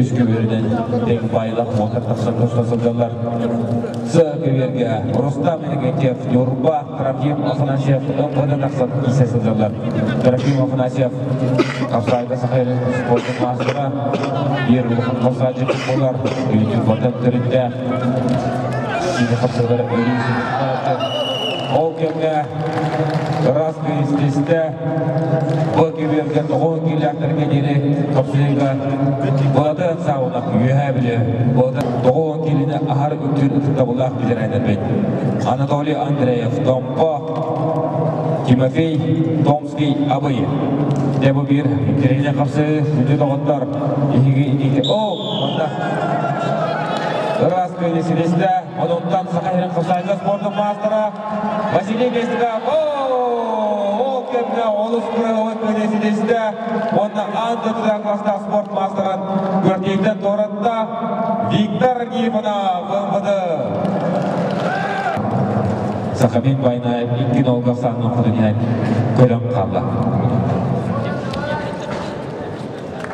Üsküver'den tek bayrak motor tasarlar. Zögüverge Rustam Egetev, Yorba, Trafim Afanasyev, Ömpada Taksat Kisesizler. Trafim Afanasyev, Kapsayda Sakaylı Sportun Mastır'a, bir Kapsaycı futbolar, Ülkü Vatan Türü'nde, Şimdi Kapsayları Ölüsü Ол кемге раз көйістесті бұғы берген 10 километрге дейін қапсыйға бұладың сауынақ үйе білі бұладың 10 килоны ағар үктір үтікті бұлақ білер әйнербен Анатолий Андреев, Томпо, Тимофей, Томский, Абый Дебі бір керене қапсы үтті тоғыттар Раз көйістесті Онуттан Сақайрын Қапсайғы спорттың мастыры Василий Бестігов, ол кемге олыс күрі көйістесті Онда андырдыда класста спорт мастырын көртектен торытта Виктор Гифонов ұмыды. Сақамен байнайып, 2-0 сағының құдынен көрім қалды.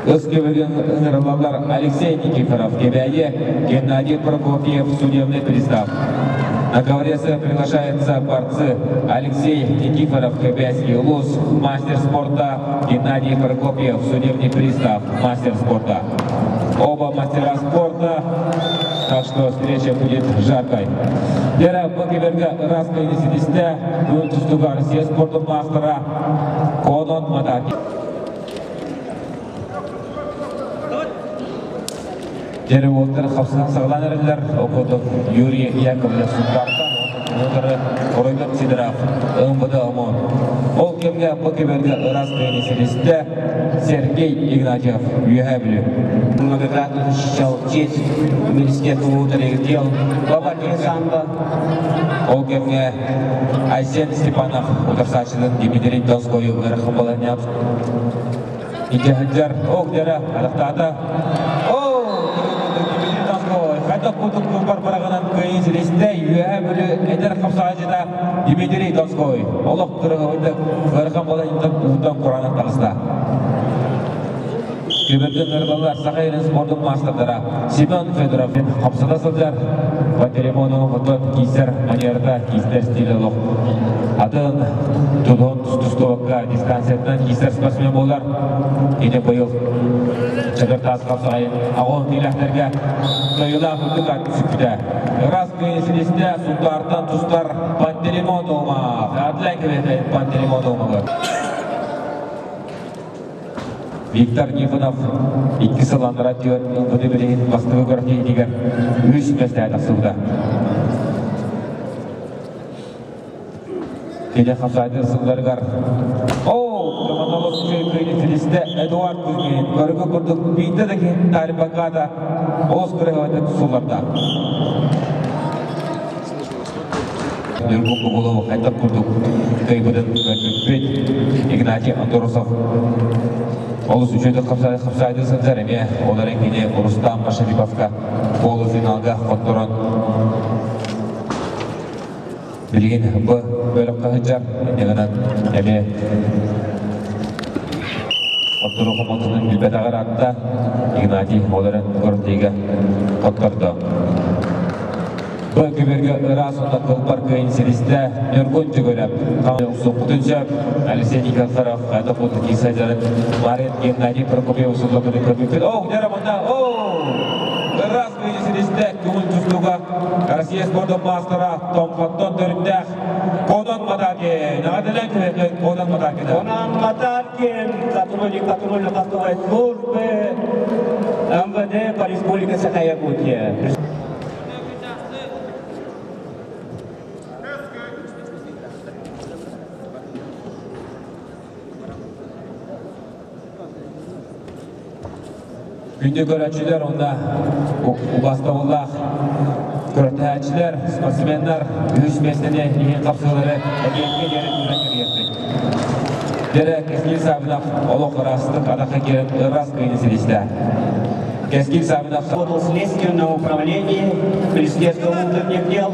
Өскөбеген ыңырлалар Алексей Никифоров, Кебяе, Геннадий Прокопьев, судебный пристав. На ковресы приглашаются борцы Алексей Никифоров, Кебяйский луз, мастер спорта, Геннадий Прокопьев, судебный пристав, мастер спорта. Оба мастера спорта, так что встреча будет жаркой. Дера Бакиверга Раска Инесидисте, Юнтустуга Россия спорта мастера, Конон Матаки. Дері олтыр қапсының сағылан әрілер, оқыдық Юрий Яковлев Сунтардан, өтірі Оройбек Сидоров, ըմбыды ОМОН. Ол кемге Бакиверга Раска Инесидисте, Сергей Игнатьев, Юхабелю. Многократно защищал честь университета внутренних дел Бабакин Самбо. Ол кемге Айсен Степанов, Ударсачының Дмитрий Донской ғырқын боланяп. Икехаджар Оғдері Алықтады. Қайта құлдық күлбар барағынан көйін сілесінде үйе бөлі әдер қапсағажыда Дмитрий Донской. Олық тұрығы өйді ғырқын боланяп ұғындан Құранын тағыста. Көбірдің ғырбалар Сақайрын спорттың мастырдыра Семен Федоров қапсыда сылдар Пантеремоның ғытып кейсер манерда кейсер стилі лұқ. Атын тұдығын тұстуыққа дистанциятынан кейсер спортсмен болар. Ені бұйыл Чығыртас қапсағайын ағуын дейләқтерге көйіла күлдік атын сүкті. Раз көйінсілесінде сұлтардан тұстар Пантеремон олмақ. Әділән көлеті Пантеремон олмағы. Виктор Гифонов, 2 сыландыра түйер, бұны білеген бастығы көріне едігер, өз мәсті әтақсылды. Кеде қапсайды сылдарғар. Командалы сүшей көйіне тілісті Эдуард Күзген, көрігі күрдік бейді дәкен тарифақада, оз көрігі өті тұсыларда. Нұргүнгі болуы қайтап күрдік, көйбідің көрбет, Игнатий Андоросов. Олыс үшеді қапсайды сынзар әме, олар әңгене Рустам Машариповқа қолы финалға қоттырын. Білген бұ бөліп қағыджар, әнегінен әме қоттыру қоматының білбет ағар атта Игнатий оларын көріндегі қоттырды. Бұ көберге расында қылпар көйін селесті Нұргүн жүгіріп, қамын ұсу құтын сөп, Алексей Никифоров, қайда құлды кейсайдарын Марин Геннадий Прокопьев ұсылы күні көрбекпен. Дәрі мұнда, рас көйін селесті көңіл жүстуға Россия спорттың мастыра Томпаттон түрінде Конан Матаркин, нағадылан көбекпен Конан Матаркин. Конан Матаркин, сотрудник патрульно-постовой службы МВД по Республике Саха-Якутия. Günde görəçilər, onda Ubastavullah, körətəçilər, sportsmenler, üç mesleni, eğen kapsıları, əgeyinke yerin ürəkir yerdik. Dere Kesmil Sabinaq, Oluk Rastık, Adak'a gelin Ras kıyını silişdə. Кескин Савинов. Работал в следственном управлении Министерства внутренних дел.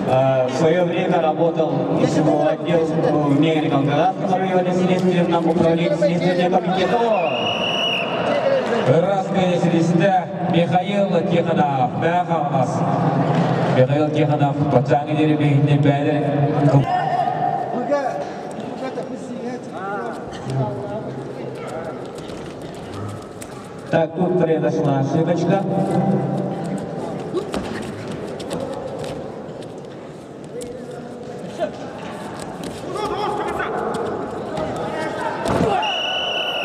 В свое время работал в отдел в Нижнеколгорадском районе следственном управлении Следственного комитета. Раская селесте Михаил Тихонов. Михаил Тихонов. Пацаны деревни бәдер. Так, тут произошла ошибочка.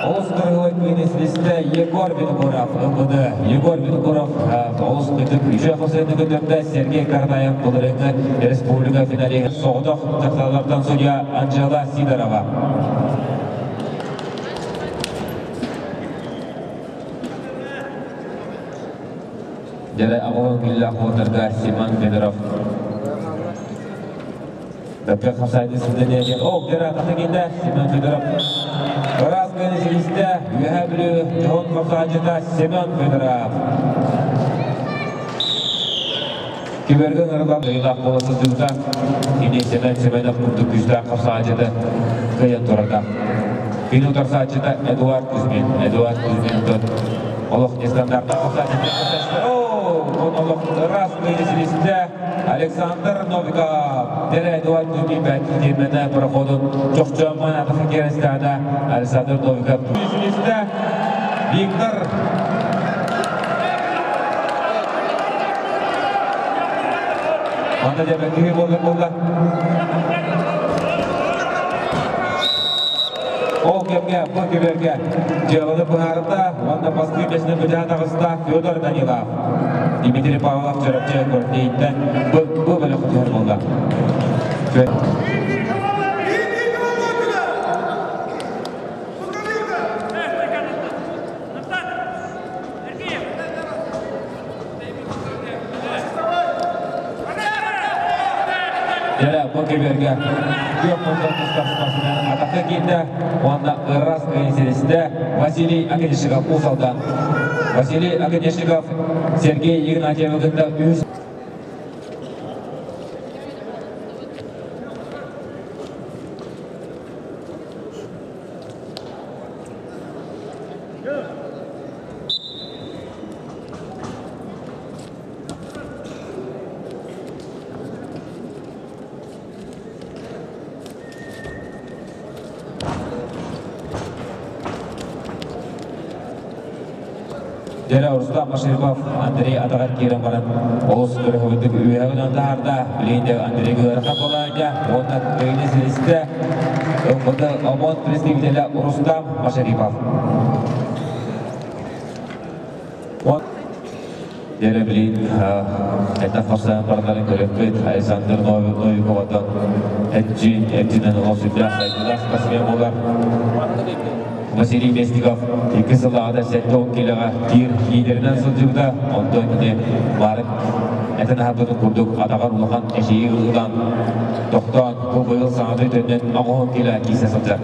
Олыс-Қырғылы күйнеселесті Егор Виногуров, МВД. Егор Виногуров, Олыс күтіп, үші қосырынды күтімді Сергей Карнаев бұлырыңы республика финале соғдық тақталардан судья Анжела Сидорова. Jadi awal bila kotorga Siman Fedorov. Tapi khasai di sebenarnya dia. Oh, kira kata kita Siman Fedorov. Beras kini silista, Yuhablu John khasai Siman Fedorov. Kibergen arada ilah polisi juga. Ini Siman untuk kita khasai jadi kaya torada. Ini tersaji Edward Kuzmin itu. Allah standarta khasai jadi. Allah ras kıyısında Alexander Novikov Dere Eduard Kuzmin temene prohodun çok çaman atıfı kerestada Alexander Novikov kıyısında Viktor Anda cebek gibi bolda O kemge, bu kiberge Cevabı Buhar'da Vanda baskı besine mücahat ağızda Fyodor Danilov Dmitri Pavlov çarapçı көрінейді bu bölü құтығыр болды. Jadi, bu keberge көп қондырқыз қарсымасынан атаққа келді. Онда ырас кеңселесінде Василий Акадешников ұсалды. Василий Акадешников Сергей Игнатьевич'ді өз Dere Rustam Ashirkov, Andrei Atağar Kirambaran, Olus Kırıkıvıdık üyeğin andaharda, bileyinde Andrei Gılarıqat olayınca, ondan köyüne silesinde, Ömürdü Omon Prestibiteli Rustam Ashirkov. Dere bileyin, etna fırsatın barıların körükküt, Alexander Novikov'dan, etçinin olsuyla, saygılar, spasimen olar. Василий Местиков, екі сылағада сәтті оңкеліға тир лидерінен сылжығда, ондан кіне барып, әтін ғабдың күрдік атағар ұлыған әшейі ұлыдан, тоқтан бұл бұйыл саңады өтінен аңы оңкелі кейсе сылжар.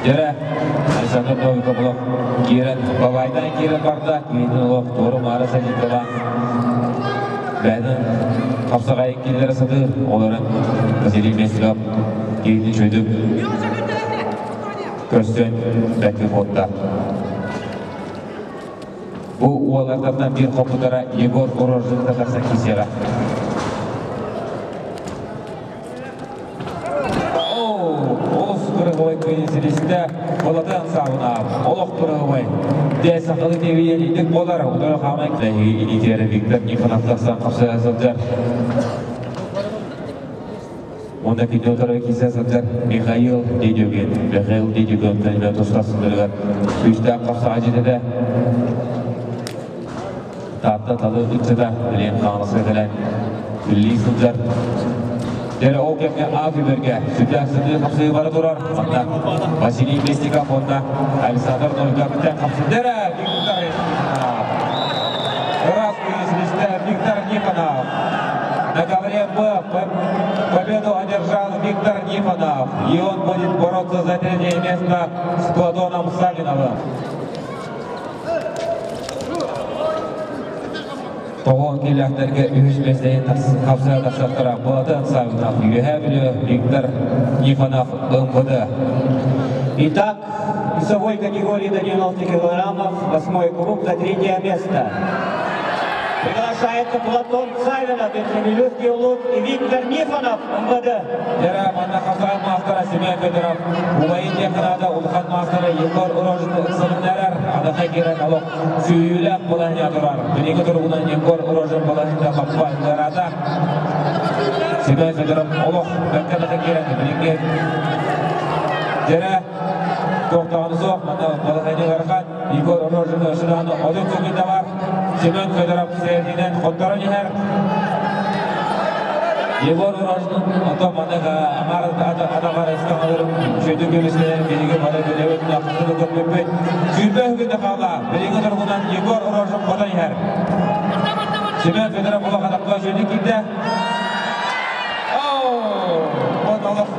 Дері, Александр Новиков ұлық, керін, бабайдан керін барда, кейдің ұлық, торы мары сәжеттіған, бәдің қапсаға еккелері сыды, оларын Василий Местиков кейдің жөйдік көрсен бәкі қотта. Бұл уалардардан бір қопытара Егор Орожын Татарсан кесеға. Олыс Қырғывай көнеселесінде Боладан сауынап, Олық Қырғывай Дәс ақылы девиелейдік болар, ұдыры қамай инетері Виктор Никоновтарсан қапсаға сылжар. Онда күйді отыры кейсе сылжар Михаил Дедюген тәніне тұстасындырғар. Үшті қапсаға жетеді. Татты талы үтсіда білен қаңысы кілін. Үлі сылжар. Дәрі ол кәмге Афиберге сүттәк сынды қапсығы бары тұрар. Онда Василий Местиков, онда Александр Новиков тән қапсы. Дәрі Виктор Никонов. Рас күйесілісті Виктор Никонов. На ковре Б. Победу одержал Виктор Нифонов, и он будет бороться за третье место с Платоном Савиновым. Тоғын келяқтарға үйішмесейін қапса тақсаттыра Платон Савинов, Виктор Нифонов МВД. Итак, в весовой категории до 90 килограммов 8-й круг за третье место. Приглашается Платон Савинов, Петровилюцкий Лук и Виктор Нифонов, МВД. Дера мана хасам мастера Семен Федоров, Убайын Яханада Улхан мастера Егор Урожный Сыннарар, Адаха Кирен Алок, Сүйілік Балахня Турар. Бірегі тұрғынан Егор Урожный Балахня Хаппа Дерада. Семен Федоров Олох, Бәккадаха Кирен, бірегі Дера тоқтағаны соқ, мана Балахня Гархан, Егор Урожный Шыраны Одын Сөгінде бар. Семен Федоров Сердинен Хоттарын Ехер. Егор Урожный ото манаға адамар ескамадырым жөйді кемесінен береге бада бөлеветін ақысыны көппеппен сүйбе үгінді қалға бірегі тұрғынан Егор Урожный Хоттарын Ехер. Семен Федоров ұлы қадаққа жөйді келді. Оталық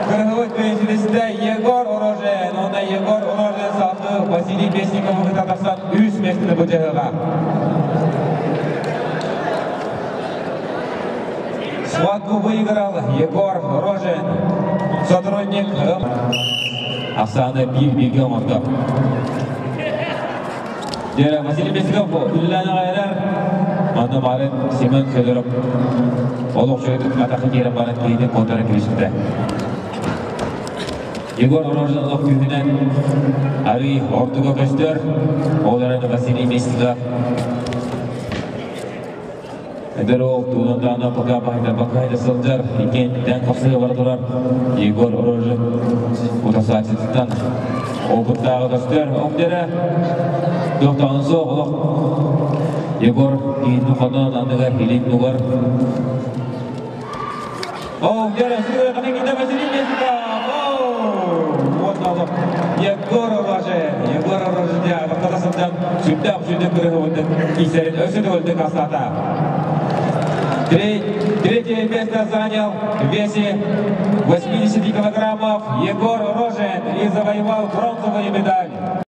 кірғылық бейжілісті Егор Урожный, онда Егор Урожный салты Василий Бесников ұғытатақсан үз местіні бұтығыға. Схватку выиграл Егор Урожный, сотрудник Оксаны Бегемовна. Василий Бесников үліләні ғайрар, маңды марын Семен Федоров. Олық жойды қатақы керім барын кейді контары кірішіпті. Егор Урожный ұлық күйінен әрі ортыға көстер, олараны Василий Бесников. Әдір ол туындағына бақайда сылдар, екен дән қапсығы бар тұрар. Егор Урожный ұтасы атсеттіктен обыттағы көстер. Оңдері тоқтағын соқ ұлық. Егор кейінді қодан аңдыға келейін ұғар. Оңдері сүрі қанекінде Василий Бесников. Егор Урожный ағыртадасындан сүптап жүлді көрігі өндік кейсерін өсіді өлді қастата. Третье место занял в весе 80 килограммов Егор Урожный и завоевал бронзовую медаль.